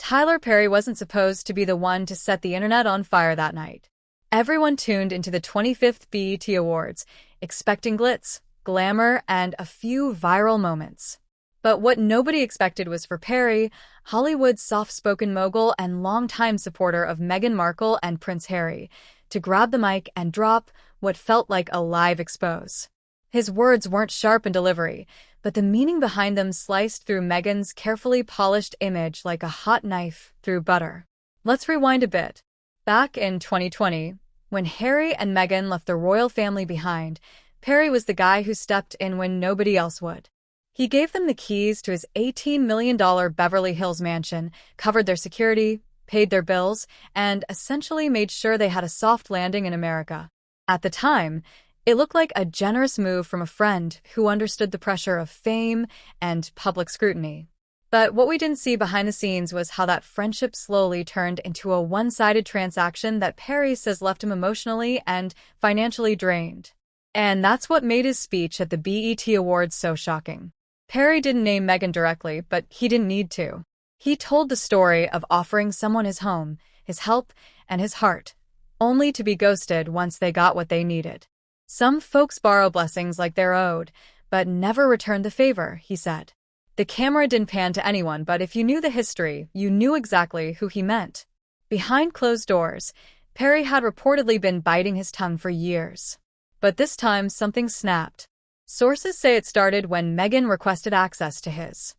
Tyler Perry wasn't supposed to be the one to set the internet on fire that night. Everyone tuned into the 25th BET Awards, expecting glitz, glamour, and a few viral moments. But what nobody expected was for Perry, Hollywood's soft-spoken mogul and longtime supporter of Meghan Markle and Prince Harry, to grab the mic and drop what felt like a live expose. His words weren't sharp in delivery, but the meaning behind them sliced through Meghan's carefully polished image like a hot knife through butter. Let's rewind a bit. Back in 2020, when Harry and Meghan left the royal family behind, Perry was the guy who stepped in when nobody else would. He gave them the keys to his $18 million Beverly Hills mansion, covered their security, paid their bills, and essentially made sure they had a soft landing in America. At the time, it looked like a generous move from a friend who understood the pressure of fame and public scrutiny. But what we didn't see behind the scenes was how that friendship slowly turned into a one-sided transaction that Perry says left him emotionally and financially drained. And that's what made his speech at the BET Awards so shocking. Perry didn't name Meghan directly, but he didn't need to. He told the story of offering someone his home, his help, and his heart, only to be ghosted once they got what they needed. Some folks borrow blessings like they're owed, but never return the favor, he said. The camera didn't pan to anyone, but if you knew the history, you knew exactly who he meant. Behind closed doors, Perry had reportedly been biting his tongue for years. But this time, something snapped. Sources say it started when Meghan requested access to his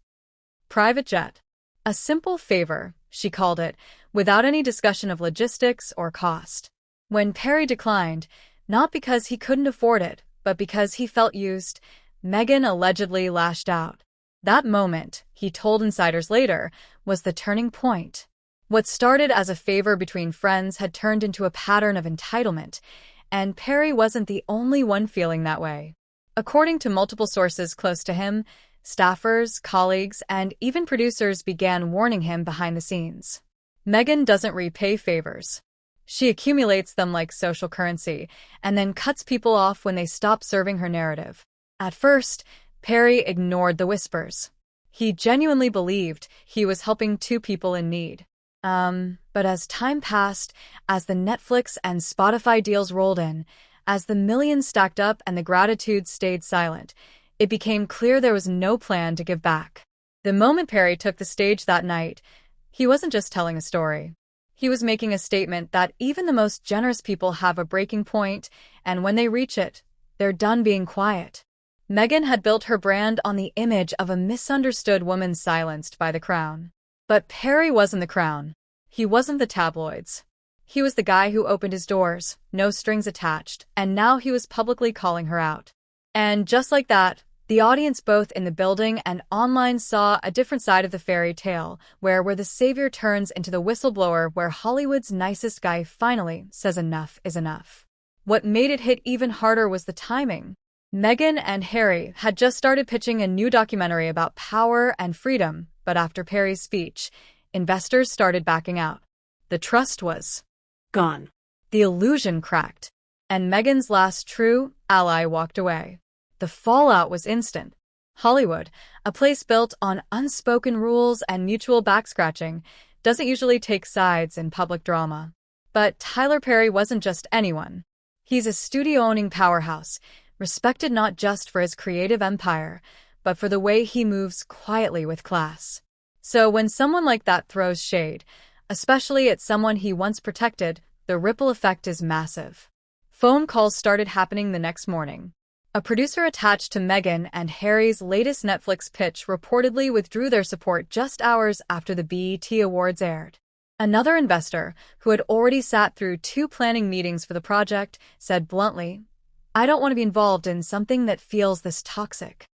private jet. A simple favor, she called it, without any discussion of logistics or cost. When Perry declined, not because he couldn't afford it, but because he felt used, Meghan allegedly lashed out. That moment, he told insiders later, was the turning point. What started as a favor between friends had turned into a pattern of entitlement, and Perry wasn't the only one feeling that way. According to multiple sources close to him, staffers, colleagues, and even producers began warning him behind the scenes. Meghan doesn't repay favors. She accumulates them like social currency, and then cuts people off when they stop serving her narrative. At first, Perry ignored the whispers. He genuinely believed he was helping two people in need. But as time passed, as the Netflix and Spotify deals rolled in, as the millions stacked up and the gratitude stayed silent, it became clear there was no plan to give back. The moment Perry took the stage that night, he wasn't just telling a story. He was making a statement that even the most generous people have a breaking point, and when they reach it, they're done being quiet. Meghan had built her brand on the image of a misunderstood woman silenced by the crown. But Perry wasn't the crown. He wasn't the tabloids. He was the guy who opened his doors, no strings attached, and now he was publicly calling her out. And just like that, the audience both in the building and online saw a different side of the fairy tale, where the savior turns into the whistleblower, where Hollywood's nicest guy finally says enough is enough. What made it hit even harder was the timing. Meghan and Harry had just started pitching a new documentary about power and freedom, but after Perry's speech, investors started backing out. The trust was gone. The illusion cracked, and Meghan's last true ally walked away. The fallout was instant. Hollywood, a place built on unspoken rules and mutual backscratching, doesn't usually take sides in public drama. But Tyler Perry wasn't just anyone. He's a studio-owning powerhouse, respected not just for his creative empire, but for the way he moves quietly with class. So when someone like that throws shade, especially at someone he once protected, the ripple effect is massive. Phone calls started happening the next morning. A producer attached to Meghan and Harry's latest Netflix pitch reportedly withdrew their support just hours after the BET Awards aired. Another investor, who had already sat through 2 planning meetings for the project, said bluntly, "I don't want to be involved in something that feels this toxic."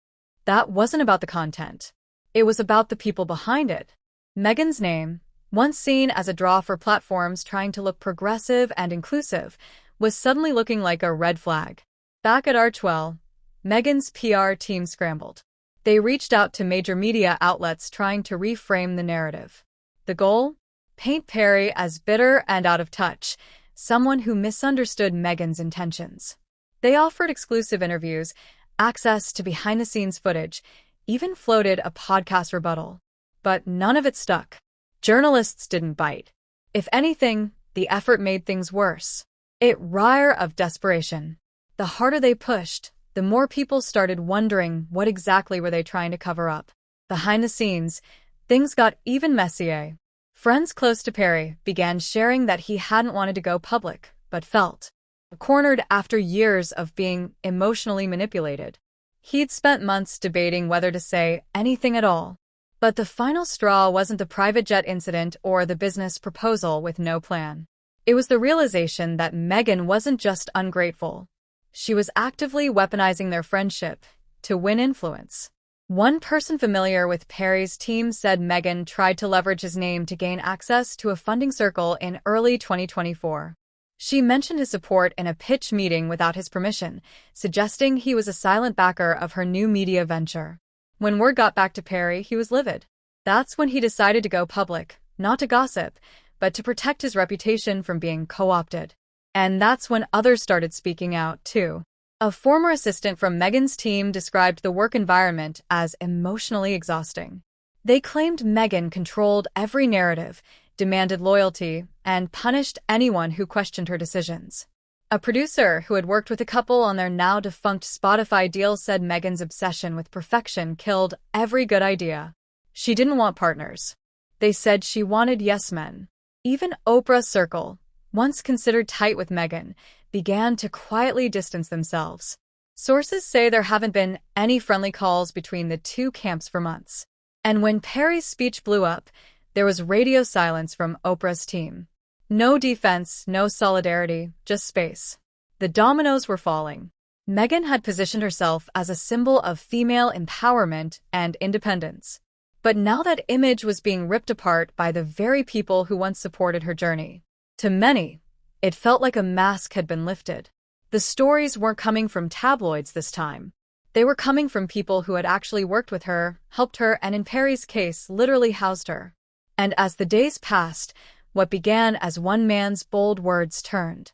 That wasn't about the content. It was about the people behind it. Meghan's name, once seen as a draw for platforms trying to look progressive and inclusive, was suddenly looking like a red flag. Back at Archewell, Meghan's PR team scrambled. They reached out to major media outlets trying to reframe the narrative. The goal? Paint Perry as bitter and out of touch, someone who misunderstood Meghan's intentions. They offered exclusive interviews, access to behind-the-scenes footage, even floated a podcast rebuttal. But none of it stuck. Journalists didn't bite. If anything, the effort made things worse. It reeked of desperation. The harder they pushed, the more people started wondering what exactly were they trying to cover up. Behind the scenes, things got even messier. Friends close to Perry began sharing that he hadn't wanted to go public, but felt cornered after years of being emotionally manipulated. He'd spent months debating whether to say anything at all. But the final straw wasn't the private jet incident or the business proposal with no plan. It was the realization that Meghan wasn't just ungrateful. She was actively weaponizing their friendship to win influence. One person familiar with Perry's team said Meghan tried to leverage his name to gain access to a funding circle in early 2024. She mentioned his support in a pitch meeting without his permission, suggesting he was a silent backer of her new media venture. When word got back to Perry, he was livid. That's when he decided to go public, not to gossip, but to protect his reputation from being co-opted. And that's when others started speaking out, too. A former assistant from Meghan's team described the work environment as emotionally exhausting. They claimed Meghan controlled every narrative, demanded loyalty, and punished anyone who questioned her decisions. A producer who had worked with a couple on their now-defunct Spotify deal said Meghan's obsession with perfection killed every good idea. She didn't want partners. They said she wanted yes men. Even Oprah's circle, once considered tight with Meghan, began to quietly distance themselves. Sources say there haven't been any friendly calls between the two camps for months. And when Perry's speech blew up, there was radio silence from Oprah's team. No defense, no solidarity, just space. The dominoes were falling. Meghan had positioned herself as a symbol of female empowerment and independence. But now that image was being ripped apart by the very people who once supported her journey. To many, it felt like a mask had been lifted. The stories weren't coming from tabloids this time. They were coming from people who had actually worked with her, helped her, and in Perry's case, literally housed her. And as the days passed, what began as one man's bold words turned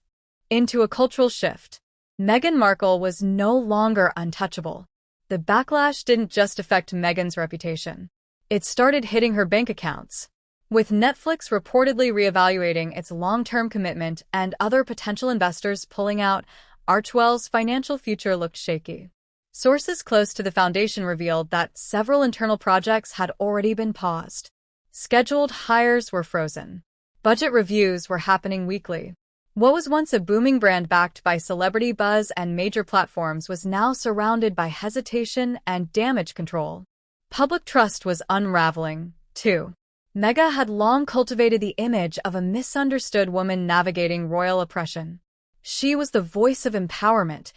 into a cultural shift. Meghan Markle was no longer untouchable. The backlash didn't just affect Meghan's reputation. It started hitting her bank accounts. With Netflix reportedly reevaluating its long-term commitment and other potential investors pulling out, Archewell's financial future looked shaky. Sources close to the foundation revealed that several internal projects had already been paused. Scheduled hires were frozen. Budget reviews were happening weekly. What was once a booming brand backed by celebrity buzz and major platforms was now surrounded by hesitation and damage control. Public trust was unraveling, too. Meghan had long cultivated the image of a misunderstood woman navigating royal oppression. She was the voice of empowerment,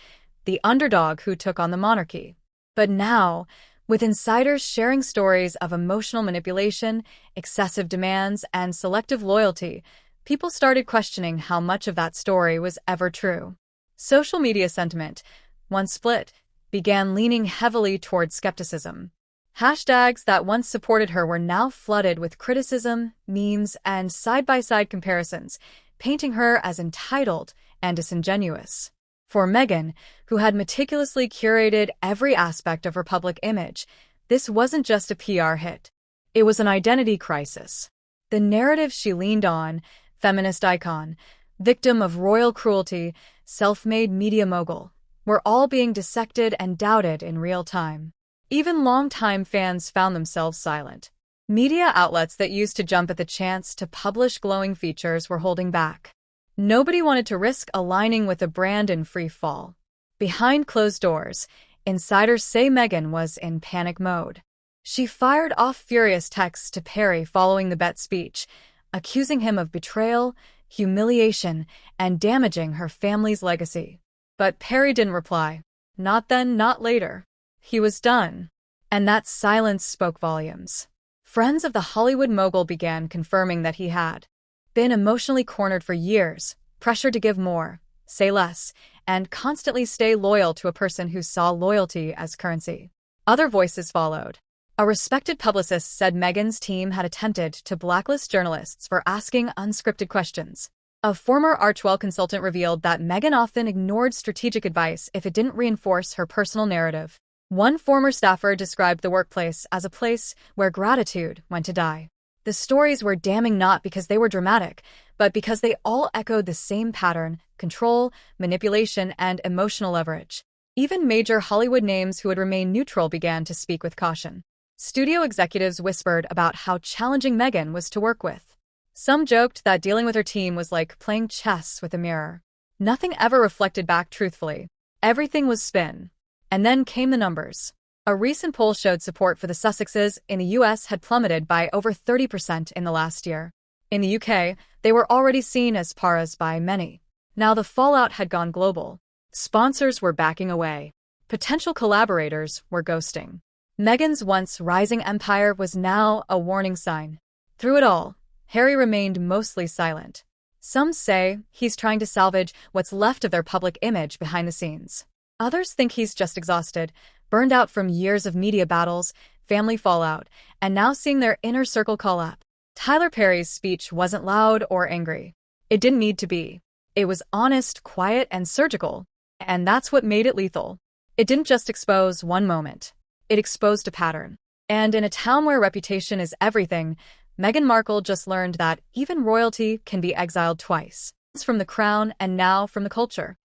the underdog who took on the monarchy. But now, with insiders sharing stories of emotional manipulation, excessive demands, and selective loyalty, people started questioning how much of that story was ever true. Social media sentiment, once split, began leaning heavily toward skepticism. Hashtags that once supported her were now flooded with criticism, memes, and side-by-side comparisons, painting her as entitled and disingenuous. For Meghan, who had meticulously curated every aspect of her public image, this wasn't just a PR hit. It was an identity crisis. The narrative she leaned on, feminist icon, victim of royal cruelty, self-made media mogul, were all being dissected and doubted in real time. Even longtime fans found themselves silent. Media outlets that used to jump at the chance to publish glowing features were holding back. Nobody wanted to risk aligning with a brand in free fall. Behind closed doors, insiders say Meghan was in panic mode. She fired off furious texts to Perry following the Bet speech, accusing him of betrayal, humiliation, and damaging her family's legacy. But Perry didn't reply. Not then, not later. He was done. And that silence spoke volumes. Friends of the Hollywood mogul began confirming that he had been emotionally cornered for years, pressured to give more, say less, and constantly stay loyal to a person who saw loyalty as currency. Other voices followed. A respected publicist said Meghan's team had attempted to blacklist journalists for asking unscripted questions. A former Archewell consultant revealed that Meghan often ignored strategic advice if it didn't reinforce her personal narrative. One former staffer described the workplace as a place where gratitude went to die. The stories were damning not because they were dramatic, but because they all echoed the same pattern: control, manipulation, and emotional leverage. Even major Hollywood names who had remained neutral began to speak with caution. Studio executives whispered about how challenging Meghan was to work with. Some joked that dealing with her team was like playing chess with a mirror. Nothing ever reflected back truthfully. Everything was spin. And then came the numbers. A recent poll showed support for the Sussexes in the US had plummeted by over 30% in the last year. In the UK, they were already seen as paras by many. Now the fallout had gone global. Sponsors were backing away. Potential collaborators were ghosting. Meghan's once rising empire was now a warning sign. Through it all, Harry remained mostly silent. Some say he's trying to salvage what's left of their public image behind the scenes. Others think he's just exhausted, burned out from years of media battles, family fallout, and now seeing their inner circle call up. Tyler Perry's speech wasn't loud or angry. It didn't need to be. It was honest, quiet, and surgical, and that's what made it lethal. It didn't just expose one moment. It exposed a pattern. And in a town where reputation is everything, Meghan Markle just learned that even royalty can be exiled twice. From the crown and now from the culture.